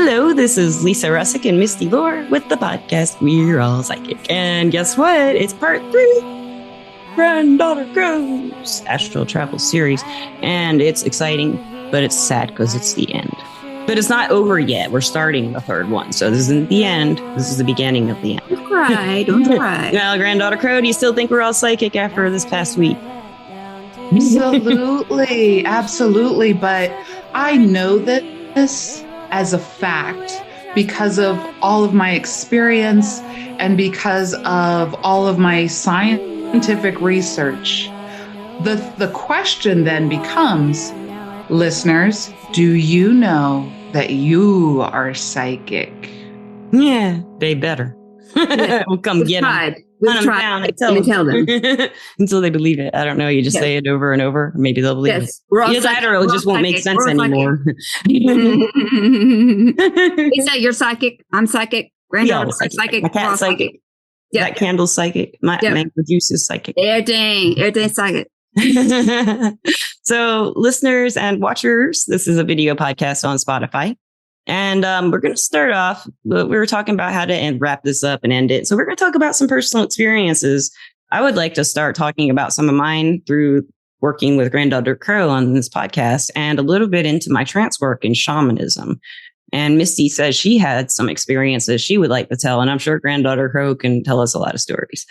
Hello, this is Lisa Russick and Misty Lore with the podcast We're All Psychic. And guess what? It's part 3, Granddaughter Crow's Astral Travel series. And it's exciting, but it's sad because it's the end. But it's not over yet. We're starting the third one. So this isn't the end. This is the beginning of the end. Don't cry. Don't cry. Now, Granddaughter Crow, do you still think we're all psychic after this past week? Absolutely. Absolutely. But I know this as a fact because of all of my experience and because of all of my scientific research. The question then becomes, listeners, do you know that you are psychic? Yeah, they better. We'll come get them. We've tried. Tell them. Until they believe it. I don't know. You just say it over and over. Maybe they'll believe it. Either that or it just won't make sense anymore. He said, you're psychic. I'm psychic. Granddaughter psychic. My cat's psychic. Yep. That candle's psychic. My mango juice is psychic. Everything's psychic. So listeners and watchers, this is a video podcast on Spotify. And we're going to start off, we were talking about how to wrap this up and end it. So we're going to talk about some personal experiences. I would like to start talking about some of mine through working with Granddaughter Crow on this podcast and a little bit into my trance work and shamanism. And Misty says she had some experiences she would like to tell. And I'm sure Granddaughter Crow can tell us a lot of stories.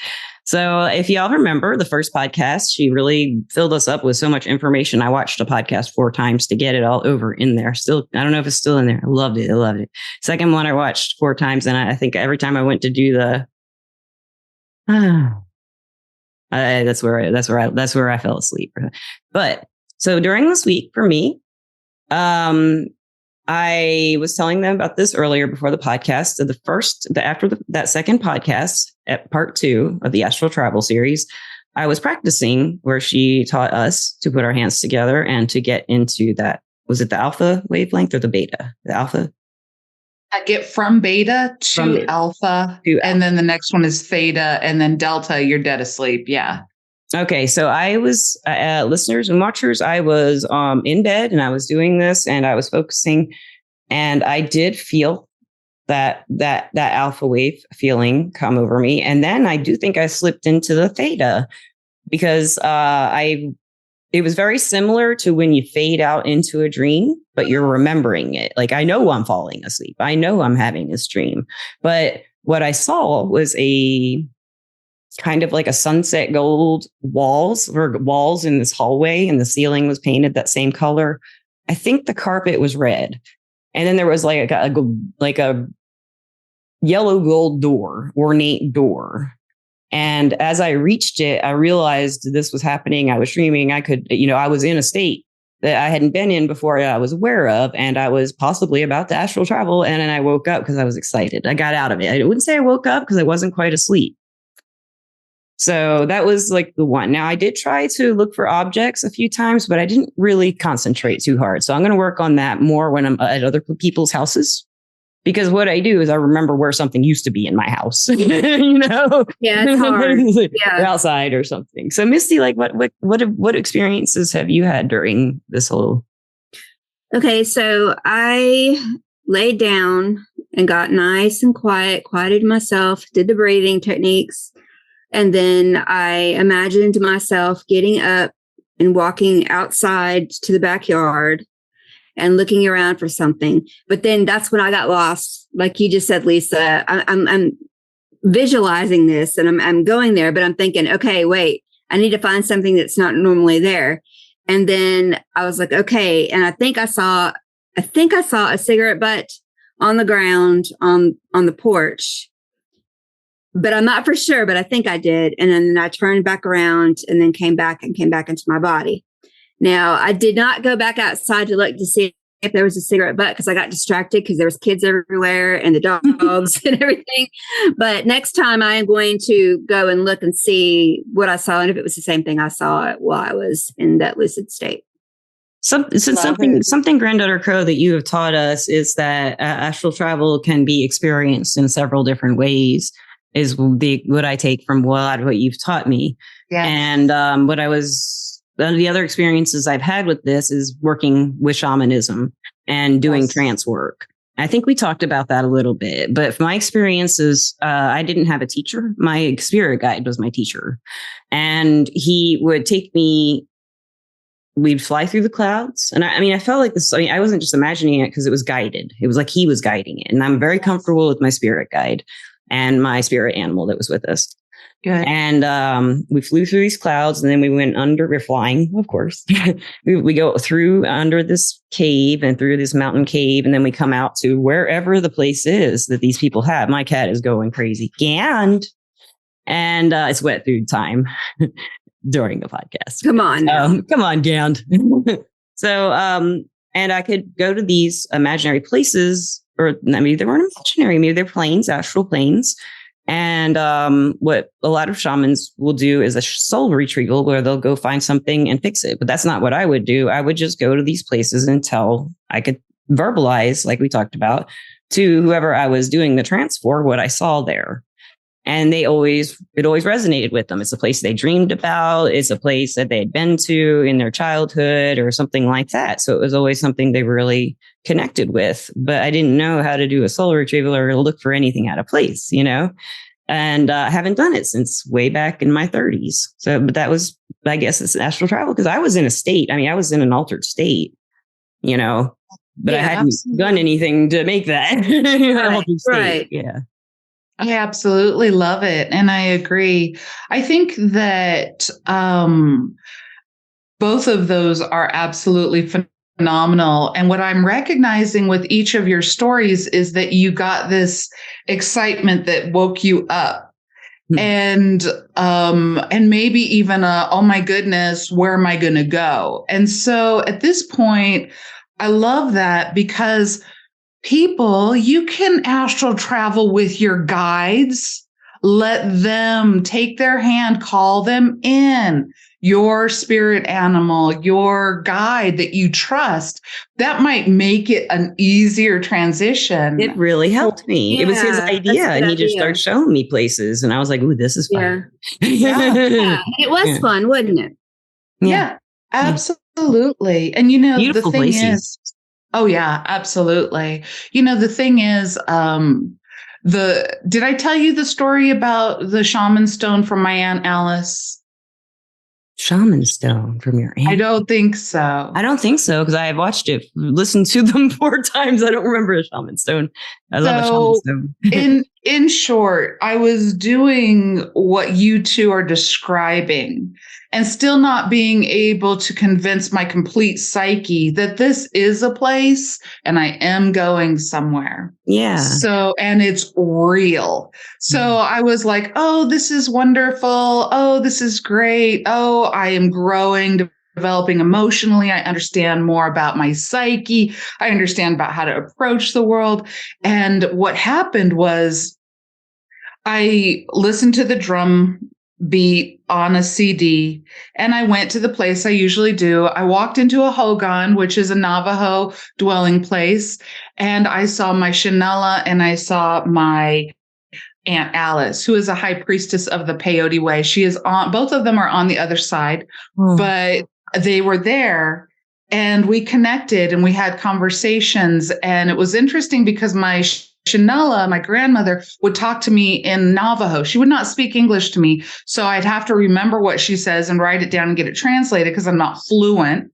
So if y'all remember the first podcast, she really filled us up with so much information. I watched the podcast 4 times to get it all over in there. Still, I don't know if it's still in there. I loved it. Second one I watched 4 times. And I think every time I went to do the, that's where I fell asleep. But so during this week for me, I was telling them about this earlier before the podcast. So after that second podcast at part 2 of the Astral Travel series, I was practicing where she taught us to put our hands together and to get into that. Was it the alpha wavelength or the beta? The alpha? I get from beta to alpha, and then the next one is theta, and then delta, you're dead asleep. Yeah. Okay, so I was, listeners and watchers, I was in bed and I was doing this and I was focusing, and I did feel that alpha wave feeling come over me. And then I do think I slipped into the theta because it was very similar to when you fade out into a dream, but you're remembering it. Like, I know I'm falling asleep. I know I'm having this dream. But what I saw was a kind of like a sunset gold walls in this hallway, and the ceiling was painted that same color. I think the carpet was red. And then there was like a yellow gold door, ornate door. And as I reached it, I realized this was happening. I was dreaming. I was in a state that I hadn't been in before I was aware of. And I was possibly about to astral travel. And then I woke up because I was excited. I got out of it. I wouldn't say I woke up because I wasn't quite asleep. So that was like the one. Now, I did try to look for objects a few times, but I didn't really concentrate too hard. So I'm going to work on that more when I'm at other people's houses, because what I do is I remember where something used to be in my house, Yeah, it's hard. Or outside or something. So Misty, like what experiences have you had during this whole? Okay, so I laid down and got nice and quieted myself, did the breathing techniques. And then I imagined myself getting up and walking outside to the backyard and looking around for something. But then that's when I got lost. Like you just said, Lisa, I'm visualizing this and I'm going there, but I'm thinking, okay, wait, I need to find something that's not normally there. And then I was like, okay. And I think I saw a cigarette butt on the ground on the porch. But I'm not for sure, but I think I did. And then I turned back around and then came back into my body. Now, I did not go back outside to look to see if there was a cigarette butt because I got distracted because there was kids everywhere and the dogs and everything. But next time I am going to go and look and see what I saw and if it was the same thing I saw while I was in that lucid state. Something Granddaughter Crow that you have taught us is that astral travel can be experienced in several different ways. Is what I take from what you've taught me. Yeah. And the other experiences I've had with this is working with shamanism and doing trance work. I think we talked about that a little bit, but my experiences, I didn't have a teacher. My spirit guide was my teacher, and he would take me. We'd fly through the clouds, and I mean, I felt like this. I mean, I wasn't just imagining it because it was guided. It was like he was guiding it, and I'm very comfortable with my spirit guide and my spirit animal that was with us. Good. And we flew through these clouds, and then we went under. We're flying, of course. we go through under this cave and through this mountain cave, and then we come out to wherever the place is that these people have. My cat is going crazy, and it's wet through time during the podcast. Come on, come on, Gand. So, and I could go to these imaginary places, or maybe they weren't imaginary, maybe they're planes, astral planes. And what a lot of shamans will do is a soul retrieval where they'll go find something and fix it. But that's not what I would do. I would just go to these places until I could verbalize, like we talked about, to whoever I was doing the trance for what I saw there. And it always resonated with them. It's a place they dreamed about. It's a place that they had been to in their childhood or something like that. So it was always something they really connected with, but I didn't know how to do a soul retrieval or look for anything out of place, and I haven't done it since way back in my 30s. So, but that was, I guess it's astral travel because I was in a state. I mean, I was in an altered state, but I hadn't done anything to make that altered state. Right. Yeah. I absolutely love it. And I agree. I think that both of those are absolutely phenomenal. And what I'm recognizing with each of your stories is that you got this excitement that woke you up. And maybe even oh my goodness, where am I going to go? And so at this point, I love that because people, you can astral travel with your guides. Let them take their hand, call them in. Your spirit animal, your guide that you trust, that might make it an easier transition. It really helped me. It was his idea, and he just started showing me places, and I was like, "Ooh, this is fun." Yeah. It was fun, wasn't it? Yeah, absolutely. And beautiful the thing places. is, oh yeah, absolutely. The thing is, did I tell you the story about the shaman stone from my Aunt Alice? Shaman stone from your aunt? I don't think so. I don't think so because I have watched it, listened to them 4 times. I don't remember a shaman stone. I love a shaman stone. in short, I was doing what you two are describing and still not being able to convince my complete psyche that this is a place and I am going somewhere. Yeah. So, and it's real. So I was like, oh, this is wonderful. Oh, this is great. Oh, I am growing, developing emotionally. I understand more about my psyche. I understand about how to approach the world. And what happened was I listened to the drum beat on a CD, and I went to the place I usually do. I walked into a hogan, which is a Navajo dwelling place, and I saw my Shanella and I saw my Aunt Alice, who is a high priestess of the peyote way. She is on, both of them are on the other side, but they were there and we connected and we had conversations. And it was interesting because my Shanella, my grandmother, would talk to me in Navajo. She would not speak English to me. So I'd have to remember what she says and write it down and get it translated because I'm not fluent.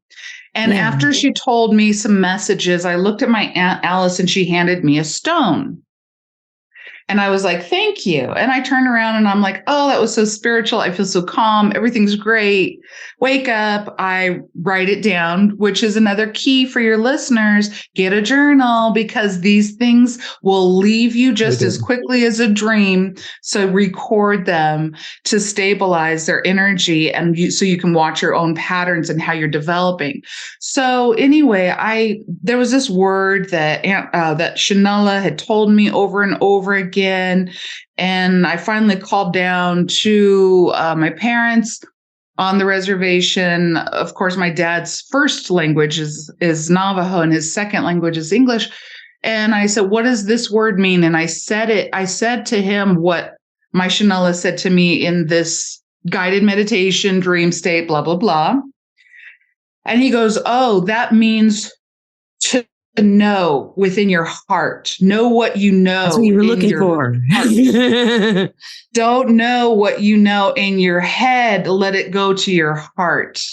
And after she told me some messages, I looked at my Aunt Alice and she handed me a stone. And I was like, thank you. And I turned around and I'm like, oh, that was so spiritual. I feel so calm. Everything's great. Wake up. I write it down, which is another key for your listeners. Get a journal because these things will leave you just as quickly as a dream. So record them to stabilize their energy and so you can watch your own patterns and how you're developing. So anyway, there was this word that that Shanella had told me over and over again. And I finally called down to my parents on the reservation. Of course, my dad's first language is Navajo and his second language is English. And I said, what does this word mean? And I said to him what my Shanella said to me in this guided meditation, dream state, blah, blah, blah. And he goes, oh, that means to know within your heart. Know what you know. That's what you were looking for. Don't know what you know in your head. Let it go to your heart.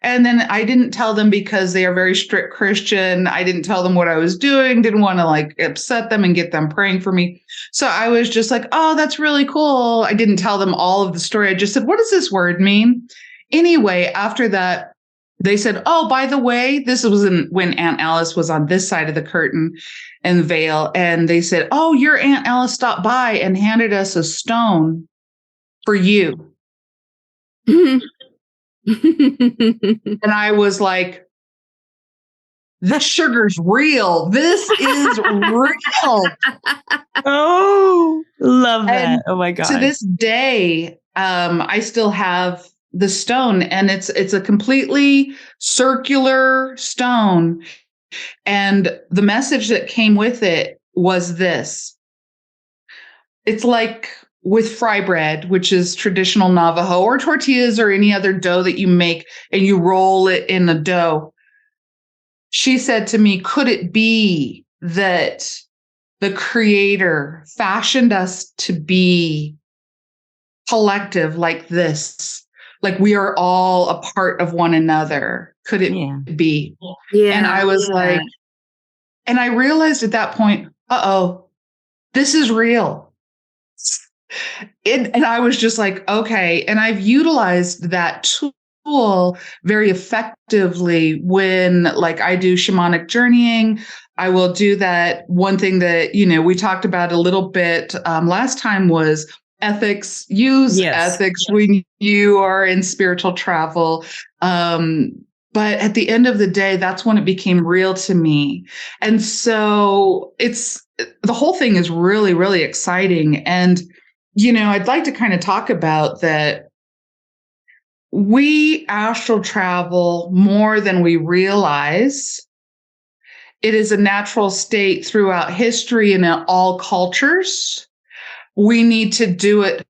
And then I didn't tell them because they are very strict Christian. I didn't tell them what I was doing. Didn't want to like upset them and get them praying for me. So I was just like, oh, that's really cool. I didn't tell them all of the story. I just said, what does this word mean? Anyway, after that, they said, oh, by the way, this was when Aunt Alice was on this side of the curtain and veil. And they said, oh, your Aunt Alice stopped by and handed us a stone for you. And I was like, this sugar's real. This is real. Oh, love that. And oh my God. To this day, I still have the stone, and it's a completely circular stone. And the message that came with it was this. It's like with fry bread, which is traditional Navajo, or tortillas or any other dough that you make and you roll it in the dough. She said to me, could it be that the Creator fashioned us to be collective like this? Like we are all a part of one another. Could it be? Yeah. And I was like, and I realized at that point, this is real. And I was just like, okay. And I've utilized that tool very effectively when like I do shamanic journeying. I will do that. One thing that, we talked about a little bit last time was ethics. Use ethics when you are in spiritual travel. But at the end of the day, that's when it became real to me. And so the whole thing is really, really exciting. And, I'd like to kind of talk about that. We astral travel more than we realize. It is a natural state throughout history and in all cultures. We need to do it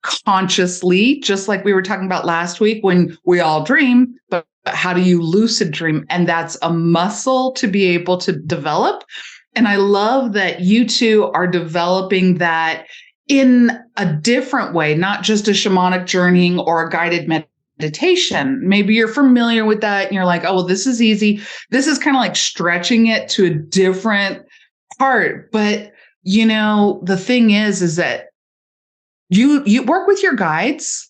consciously, just like we were talking about last week when we all dream, but how do you lucid dream? And that's a muscle to be able to develop. And I love that you two are developing that in a different way, not just a shamanic journeying or a guided meditation. Maybe you're familiar with that and you're like, oh, well, this is easy. This is kind of like stretching it to a different part. But the thing is that you work with your guides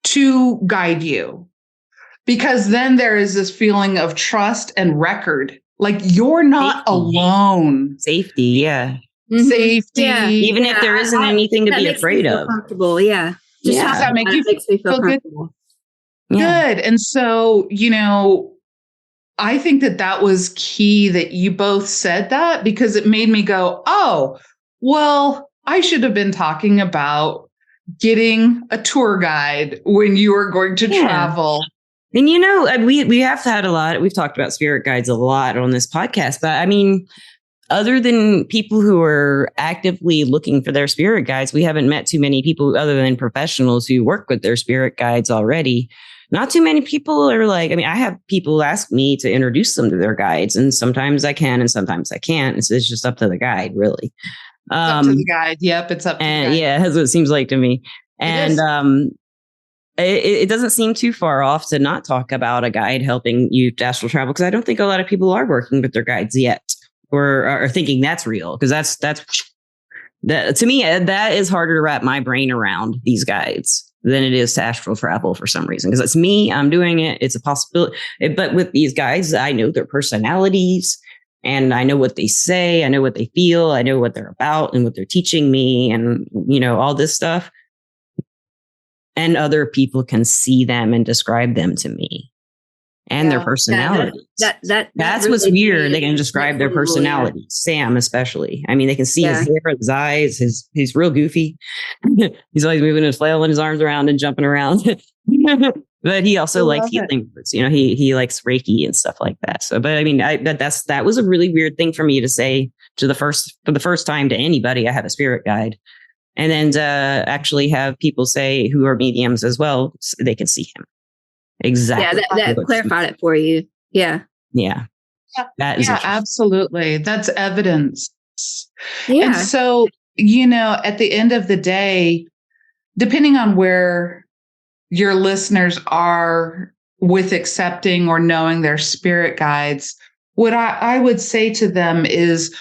to guide you, because then there is this feeling of trust and record. Like you're not alone. Safety. Yeah. Mm-hmm. Safety. Yeah. Even if there isn't anything to be afraid of. Comfortable. Yeah. Just Does that make you makes me feel comfortable. Good. Yeah. Good. And so, I think that was key that you both said that, because it made me go, oh, well, I should have been talking about getting a tour guide when you are going to travel. And, we have had we've talked about spirit guides a lot on this podcast, but I mean, other than people who are actively looking for their spirit guides, we haven't met too many people other than professionals who work with their spirit guides already. Not too many people are like, I have people ask me to introduce them to their guides, and sometimes I can and sometimes I can't. It's just up to the guide, really. Up to the guide. Yep. It's up to the guide. Yeah, that's what it seems like to me. And it doesn't seem too far off to not talk about a guide helping you to astral travel, because I don't think a lot of people are working with their guides yet, or are thinking that's real, because that's to me, that is harder to wrap my brain around, these guides, than it is to astral travel for some reason. Because it's me, I'm doing it. It's a possibility. But with these guides, I know their personalities and I know what they say. I know what they feel. I know what they're about and what they're teaching me, and, all this stuff. And other people can see them and describe them to me and their personalities. That's what's weird. They can describe their personalities. Sam, especially. I mean, they can see his hair, his eyes, he's real goofy. He's always moving his flailing his arms around and jumping around. But he also likes healing words. He likes Reiki and stuff like that. So, but I mean, that was a really weird thing for me to say for the first time to anybody. I have a spirit guide. And then actually have people say who are mediums as well, so they can see him. Exactly. Yeah, that clarified it for you. Yeah. Yeah. That is Yeah, interesting. absolutely. That's evidence. Yeah. And so, at the end of the day, depending on where your listeners are with accepting or knowing their spirit guides, what I would say to them is,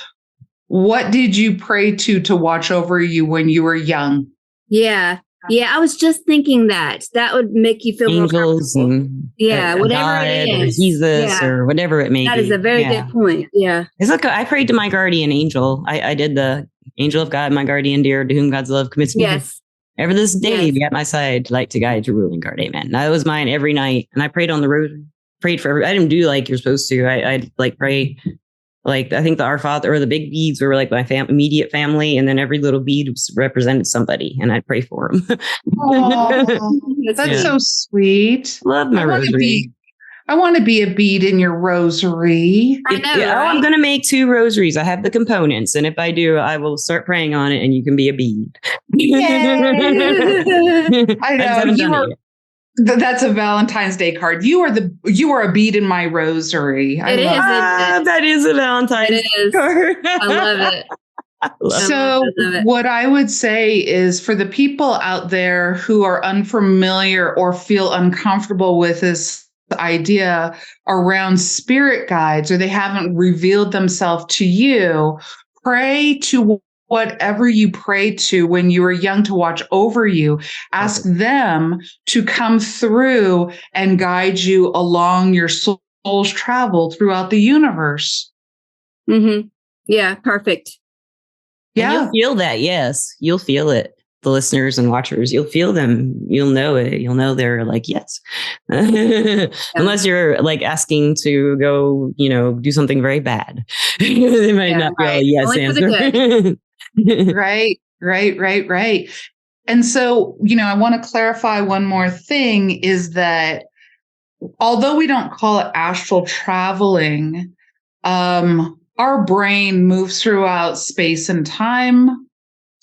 what did you pray to watch over you when you were young? Yeah. Yeah. I was just thinking that would make you feel Angels more and yeah, whatever God it or is. Jesus or whatever it may that be. is a very good point. Yeah. It's like I prayed to my guardian angel. I did the angel of God, my guardian dear, to whom God's love commits me. Yes. Ever this day, be at my side, like to guide, to rule and guard. Amen. That was mine every night, and I prayed on the road. Prayed for. I didn't do like you're supposed to. I like pray. Like I think the Our Father or the big beads were like my immediate family, and then every little bead represented somebody, and I'd pray for them. That's so sweet. Love my rosary. I want to be a bead in your rosary. I know, right? right? I'm going to make 2 rosaries. I have the components, and if I do, I will start praying on it, and you can be a bead. I know that's a Valentine's Day card. You are a bead in my rosary. That is a Valentine's card. I love it. So what I would say is, for the people out there who are unfamiliar or feel uncomfortable with this idea around spirit guides, or they haven't revealed themselves to you, pray to whatever you prayed to when you were young to watch over you. Ask them to come through and guide you along your soul's travel throughout the universe. Mm-hmm. Yeah, perfect. Yeah. And you'll feel that. Yes, you'll feel it. The listeners and watchers, you'll feel them. You'll know it. You'll know they're like, yes. Unless you're like asking to go, do something very bad. They might not be a yes answer. Right. And so, I want to clarify one more thing, is that although we don't call it astral traveling, our brain moves throughout space and time,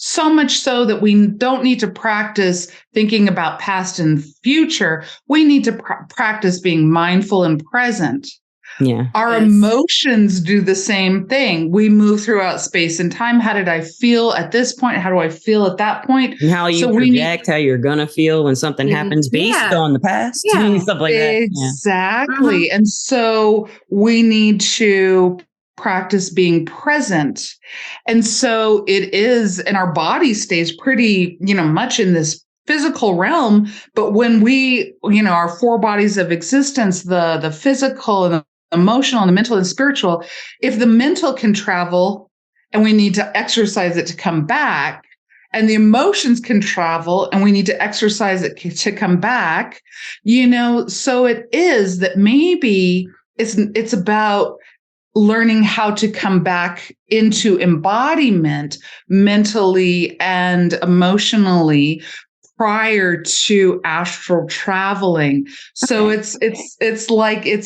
so much so that we don't need to practice thinking about past and future. We need to practice being mindful and present. Yeah. Our emotions do the same thing. We move throughout space and time. How did I feel at this point? How do I feel at that point? And how you project how you're going to feel when something happens based on the past. Stuff like that. Exactly. And so we need to practice being present. And so it is, and our body stays pretty, much in this physical realm. But when we, our 4 bodies of existence, the physical and the emotional and the mental and spiritual, if the mental can travel and we need to exercise it to come back, and the emotions can travel and we need to exercise it to come back, so it is that maybe it's about learning how to come back into embodiment mentally and emotionally prior to astral traveling. So it's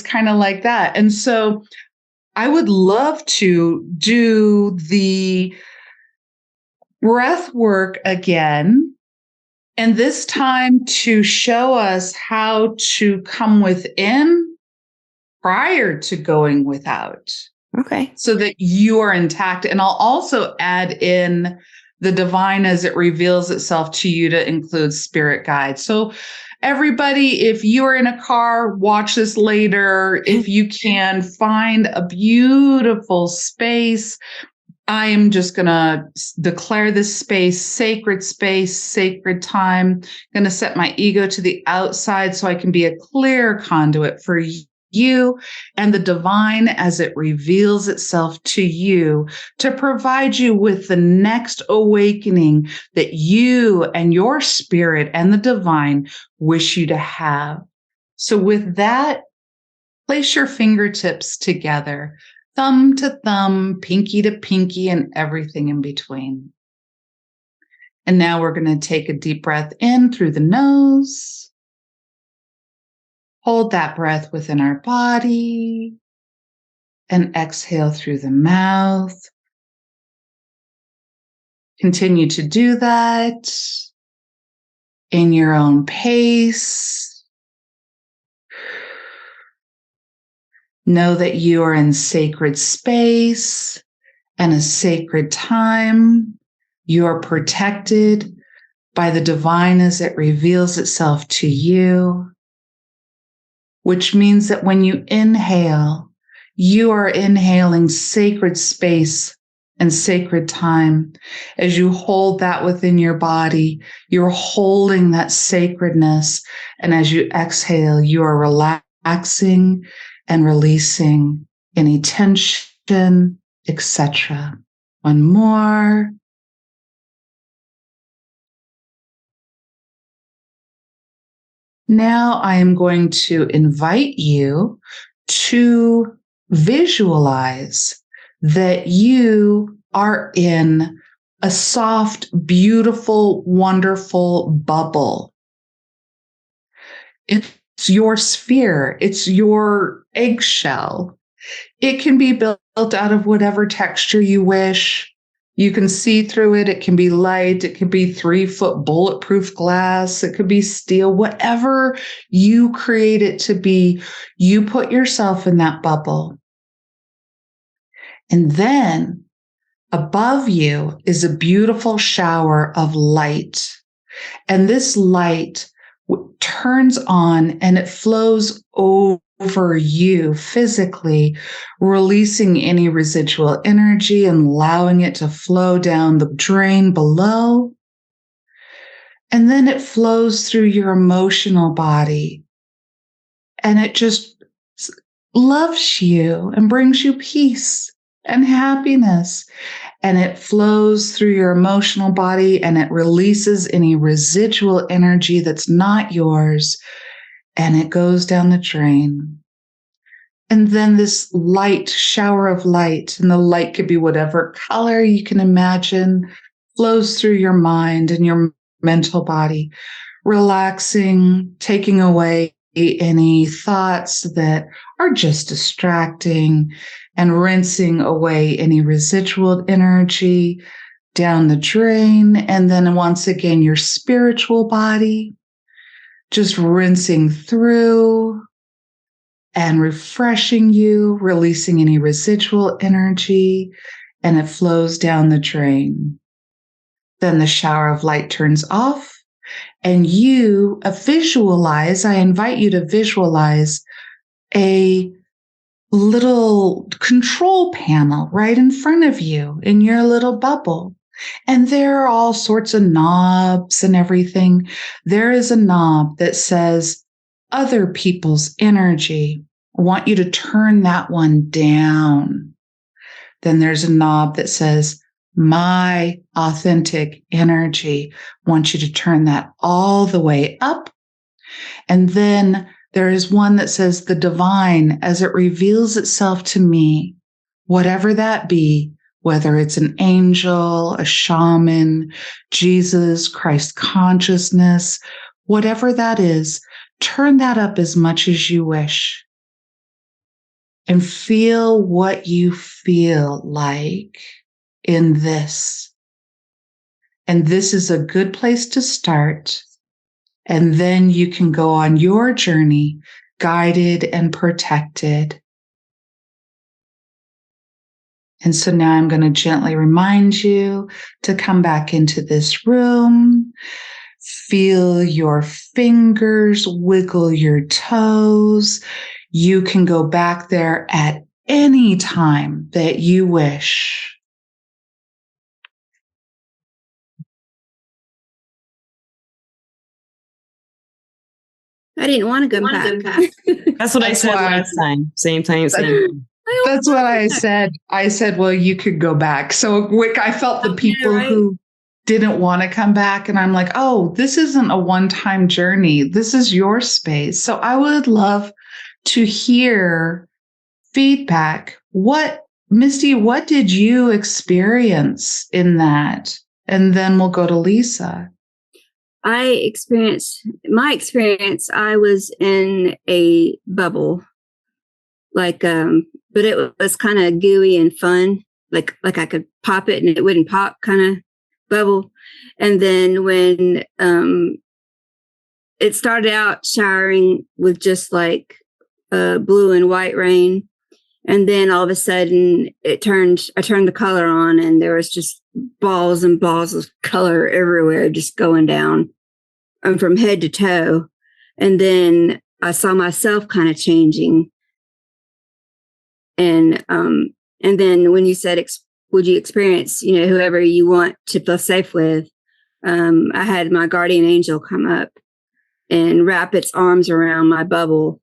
kind of like that. And so I would love to do the breath work again, and this time to show us how to come within prior to going without. Okay. So that you are intact. And I'll also add in the divine as it reveals itself to you, to include spirit guides. So everybody, if you're in a car, watch this later. If you can find a beautiful space, I am just going to declare this space, sacred time. I'm going to set my ego to the outside so I can be a clear conduit for you and the divine as it reveals itself to you, to provide you with the next awakening that you and your spirit and the divine wish you to have. So with that, place your fingertips together, thumb to thumb, pinky to pinky, and everything in between. And now we're going to take a deep breath in through the nose. Hold that breath within our body and exhale through the mouth. Continue to do that in your own pace. Know that you are in sacred space and a sacred time. You are protected by the divine as it reveals itself to you, which means that when you inhale, you are inhaling sacred space and sacred time. As you hold that within your body, you're holding that sacredness. And as you exhale, you are relaxing and releasing any tension, etc. One more. Now I am going to invite you to visualize that you are in a soft, beautiful, wonderful bubble. It's your sphere. It's your eggshell. It can be built out of whatever texture you wish. You can see through it. It can be light. It can be 3-foot bulletproof glass. It could be steel, whatever you create it to be. You put yourself in that bubble. And then above you is a beautiful shower of light. And this light turns on and it flows over you physically, releasing any residual energy and allowing it to flow down the drain below. And then it flows through your emotional body. And it just loves you and brings you peace and happiness. And it flows through your emotional body and it releases any residual energy that's not yours. And it goes down the drain. And then this light, shower of light, and the light could be whatever color you can imagine, flows through your mind and your mental body, relaxing, taking away any thoughts that are just distracting, and rinsing away any residual energy down the drain. And then once again, your spiritual body, just rinsing through and refreshing you, releasing any residual energy, and it flows down the drain. Then the shower of light turns off, and you visualize, I invite you to visualize a little control panel right in front of you in your little bubble. And there are all sorts of knobs and everything. There is a knob that says other people's energy. I want you to turn that one down. Then there's a knob that says my authentic energy. I want you to turn that all the way up. And then there is one that says the divine as it reveals itself to me, whatever that be, whether it's an angel, a shaman, Jesus, Christ consciousness, whatever that is, turn that up as much as you wish. And feel what you feel like in this. And this is a good place to start. And then you can go on your journey, guided and protected. And so now I'm going to gently remind you to come back into this room. Feel your fingers, wiggle your toes. You can go back there at any time that you wish. I didn't want to go back. That's what I said last time. Same time, same. That's what I said. I said, well, you could go back. So I felt the people who didn't want to come back. And I'm like, oh, this isn't a one-time journey. This is your space. So I would love to hear feedback. Misty, what did you experience in that? And then we'll go to Lisa. My experience, I was in a bubble, but it was kind of gooey and fun. Like I could pop it and it wouldn't pop kind of bubble. And then when it started out showering with just like blue and white rain, And then all of a sudden I turned the color on, and there was just balls and balls of color everywhere, just going down from head to toe. And then I saw myself kind of changing. And then when you said, would you experience, whoever you want to feel safe with? I had my guardian angel come up and wrap its arms around my bubble.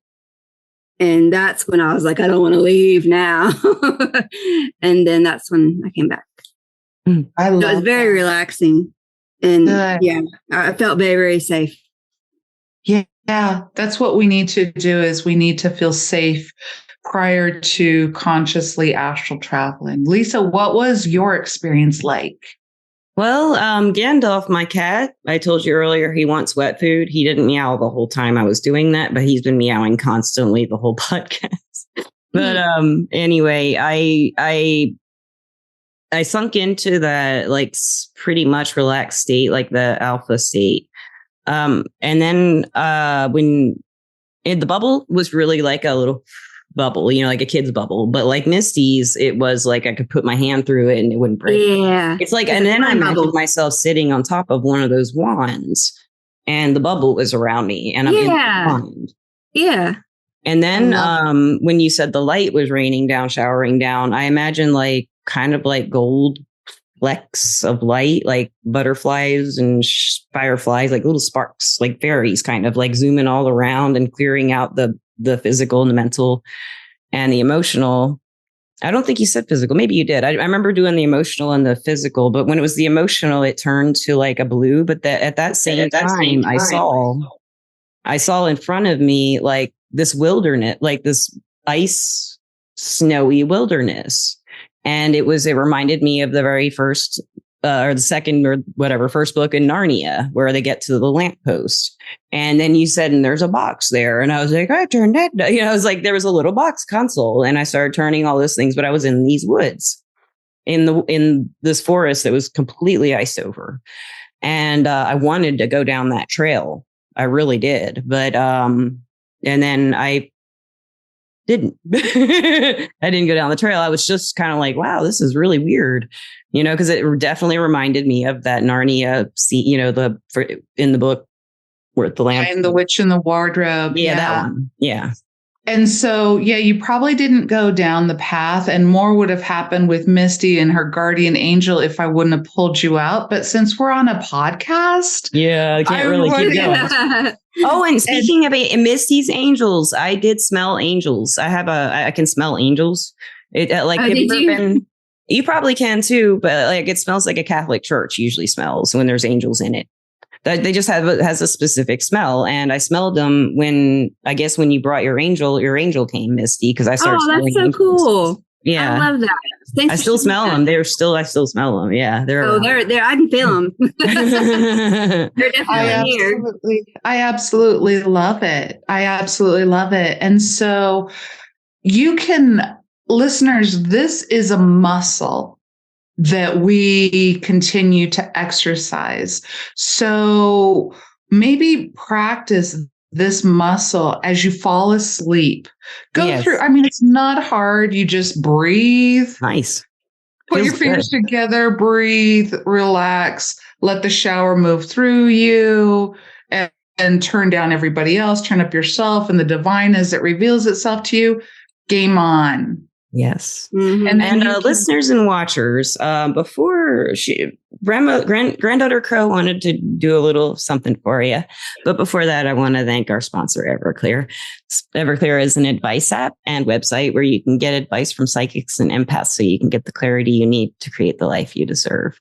And that's when I was like, I don't want to leave now. And then that's when I came back. I love it was very relaxing. And Good. I felt very, very safe. Yeah, that's what we need to do, is we need to feel safe prior to consciously astral traveling. Lisa, what was your experience like? Well, Gandalf, my cat, I told you earlier, he wants wet food. He didn't meow the whole time I was doing that, but he's been meowing constantly the whole podcast. But anyway, I sunk into that like pretty much relaxed state, like the alpha state. And then when the bubble was really like a little bubble, like a kid's bubble, but like Misty's, it was like I could put my hand through it and it wouldn't break. Yeah. It's like, and then I imagined myself sitting on top of one of those wands and the bubble was around me and I'm in the wand. Yeah. And then when you said the light was raining down, showering down, I imagined like kind of like gold flecks of light, like butterflies and fireflies, like little sparks, like fairies, kind of like zooming all around and clearing out the physical and the mental and the emotional. I don't think you said physical. Maybe you did. I remember doing the emotional and the physical, but when it was the emotional, it turned to like a blue. But at that same time, I saw in front of me like this wilderness, like this ice, snowy wilderness. And it reminded me of the very first or the second or whatever first book in Narnia, where they get to the lamppost. And then you said, and there's a box there. And I was like, I turned that. I was like, there was a little box console. And I started turning all those things. But I was in these woods, in this forest that was completely iced over. And I wanted to go down that trail. I really did. But and then I didn't. I didn't go down the trail. I was just kind of like, wow, this is really weird, because it definitely reminded me of that Narnia scene, in the book where the lamp and the witch in the wardrobe. Yeah, that one. Yeah. And so, you probably didn't go down the path, and more would have happened with Misty and her guardian angel if I wouldn't have pulled you out. But since we're on a podcast, I can't really keep going. Oh, and speaking of Misty's angels, I did smell angels. I can smell angels. You probably can too, but like it smells like a Catholic church usually smells when there's angels in it. They just has a specific smell, and I smelled them when you brought your angel came, Misty, because I started. Oh, that's so angels. cool! Yeah, I love that. Thanks I still smell them. I still smell them. Yeah, they're there. I can feel them. They're definitely here. I absolutely love it. And so listeners, this is a muscle that we continue to exercise. So maybe practice this muscle as you fall asleep. Go through. I mean, it's not hard. You just breathe. Nice. Put your fingers together, breathe, relax, let the shower move through you, and turn down everybody else, turn up yourself and the divine as it reveals itself to you. Game on. Yes. Mm-hmm. And listeners and watchers, before Granddaughter Crow wanted to do a little something for you. But before that, I want to thank our sponsor, Everclear. Everclear is an advice app and website where you can get advice from psychics and empaths so you can get the clarity you need to create the life you deserve.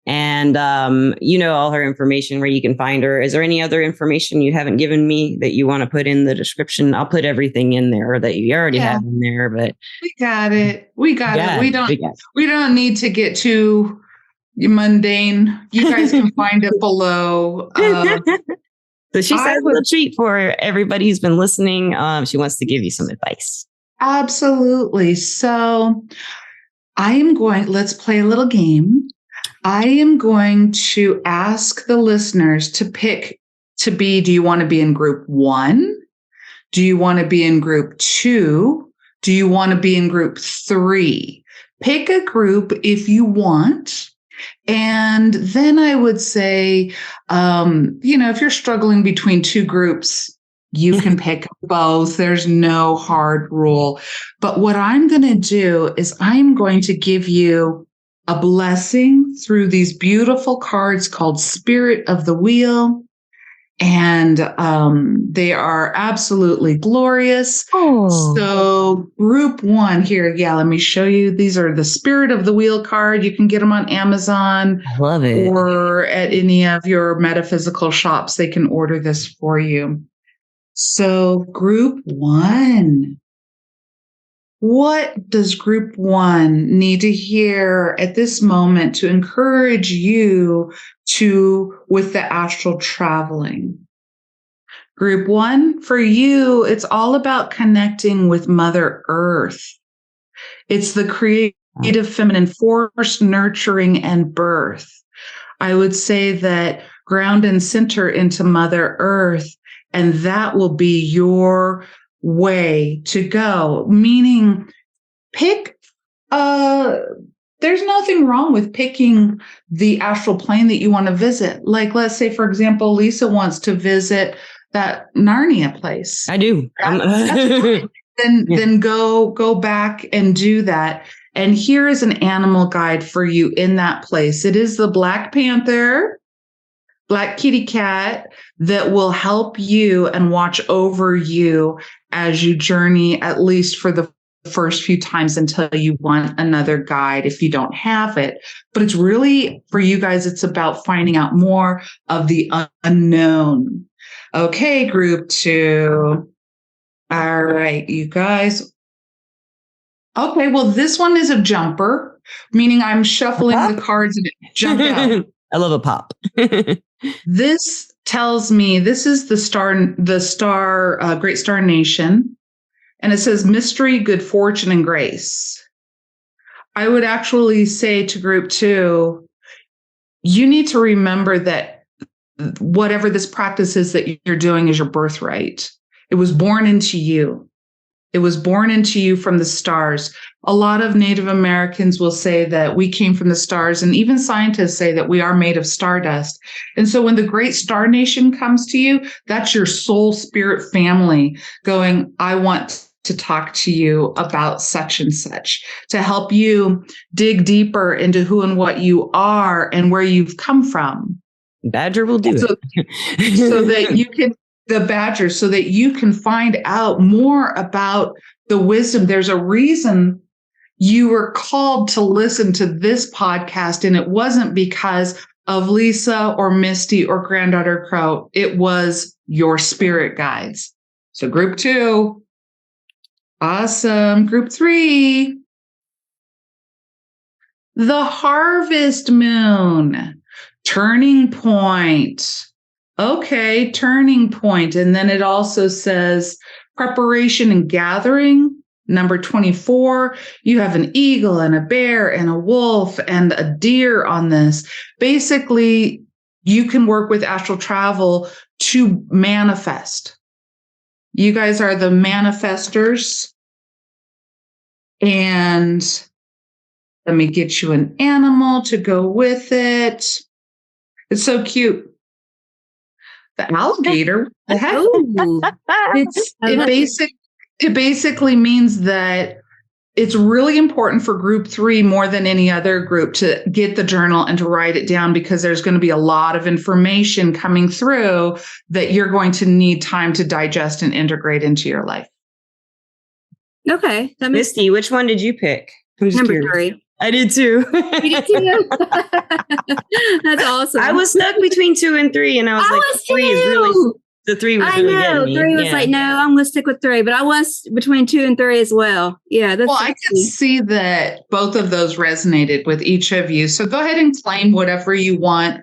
And, all her information where you can find her. Is there any other information you haven't given me that you want to put in the description? I'll put everything in there that you already have in there, but we got it. We don't need to get too mundane. You guys can find it below. So she says a little treat for everybody who's been listening. She wants to give you some advice. Absolutely. So let's play a little game. I am going to ask the listeners to pick do you want to be in group 1? Do you want to be in group 2? Do you want to be in group 3? Pick a group if you want. And then I would say, if you're struggling between 2 groups, you can pick both. There's no hard rule. But what I'm going to do is I'm going to give you a blessing through these beautiful cards called Spirit of the Wheel. And they are absolutely glorious. Oh. So group 1 here. Yeah, let me show you. These are the Spirit of the Wheel card. You can get them on Amazon. I love it. Or at any of your metaphysical shops. They can order this for you. So group 1. What does group 1 need to hear at this moment to encourage you with the astral traveling? Group 1, for you, it's all about connecting with Mother Earth. It's the creative feminine force, nurturing, and birth. I would say that ground and center into Mother Earth, and that will be your way to go. Meaning, there's nothing wrong with picking the astral plane that you want to visit. Like, let's say, for example, Lisa wants to visit that Narnia place. I do. Then go back and do that. And here is an animal guide for you in that place. It is the Black Panther, Black kitty cat, that will help you and watch over you as you journey, at least for the first few times until you want another guide if you don't have it. But it's really, for you guys, it's about finding out more of the unknown. Okay, group 2. All right, you guys. Okay, well, this one is a jumper, meaning I'm shuffling the cards and it jump out. I love a pop. This tells me this is the Great Star Nation. And it says mystery, good fortune, and grace. I would actually say to group 2, you need to remember that whatever this practice is that you're doing is your birthright. It was born into you. It was born into you from the stars. A lot of Native Americans will say that we came from the stars, and even scientists say that we are made of stardust. And so when the Great Star Nation comes to you, that's your soul spirit family going, I want to talk to you about such and such, to help you dig deeper into who and what you are and where you've come from. Badger will do it. So that you can, the Badger, so that you can find out more about the wisdom. There's a reason you were called to listen to this podcast, and it wasn't because of Lisa or Misty or Granddaughter Crow. It was your spirit guides. So group 2. Awesome. Group 3. The harvest moon. Turning point. Okay, turning point. And then it also says preparation and gathering. Number 24, you have an eagle and a bear and a wolf and a deer on this. Basically, you can work with astral travel to manifest. You guys are the manifestors. And let me get you an animal to go with it. It's so cute. The alligator. It basically means that it's really important for group 3 more than any other group to get the journal and to write it down, because there's going to be a lot of information coming through that you're going to need time to digest and integrate into your life. Okay. Misty, which one did you pick? Number 3. I did too. You did too? That's awesome. I was stuck between 2 and 3, and I was like, 3 is really, the 3 was really getting me. 3 was like, no, I'm going to stick with 3, but I was between 2 and 3 as well. Yeah. That's I can see that both of those resonated with each of you. So go ahead and claim whatever you want.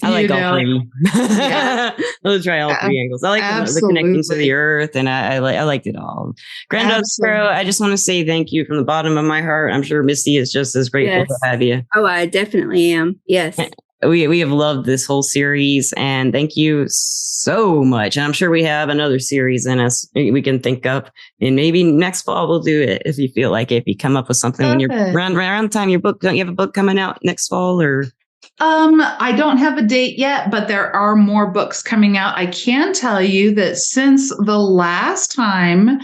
I like all 3. Yeah. Let's try all 3 angles. I like the connecting to the earth, and I liked it all. Granddaughter Crow, I just want to say thank you from the bottom of my heart. I'm sure Misty is just as grateful to have you. Oh, I definitely am. Yes. we have loved this whole series, and thank you so much. And I'm sure we have another series in us we can think of, and maybe next fall we'll do it if you feel like it. If you come up with something when you're around the time your book, don't you have a book coming out next fall or? I don't have a date yet, but there are more books coming out. I can tell you that since the last time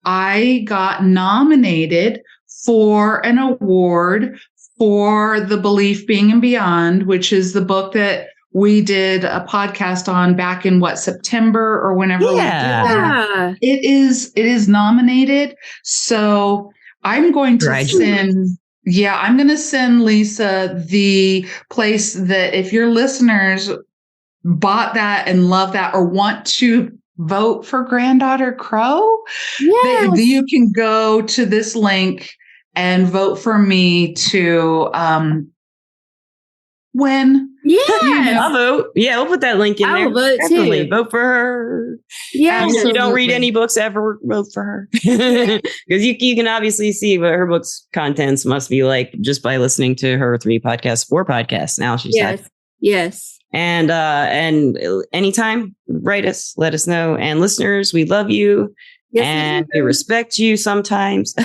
I got nominated for an award for The Belief Being and Beyond, which is the book that we did a podcast on back in September or whenever we did that. It is nominated. So I'm going to send Lisa the place that if your listeners bought that and love that or want to vote for Granddaughter Crow, you can go to this link and vote for me to win. Yeah, I'll vote. Yeah, we'll put that link in there. I'll vote Definitely. too. Vote for her. Yeah, if you don't read any books ever, vote for her. Because you can obviously see what her book's contents must be like just by listening to her 4 podcasts. Now she's had. Yes. And anytime, write us, let us know. And listeners, we love you. Yes, and we respect you sometimes.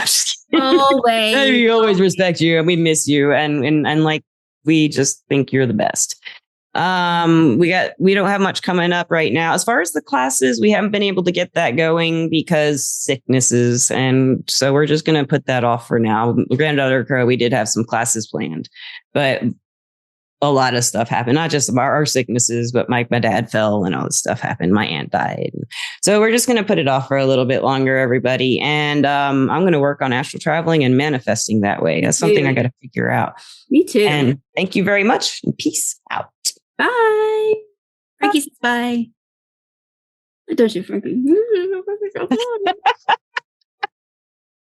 Always. We always respect you and we miss you. And like, we just think you're the best. We don't have much coming up right now. As far as the classes, we haven't been able to get that going because sicknesses. And so we're just going to put that off for now. Granddaughter Crow, we did have some classes planned, but a lot of stuff happened, not just our sicknesses, but my dad fell and all this stuff happened. My aunt died. So we're just going to put it off for a little bit longer, everybody. And I'm going to work on astral traveling and manifesting that way. That's something I got to figure out. Me too. And thank you very much. And peace out. Bye. Frankie says bye. Don't you, Frankie?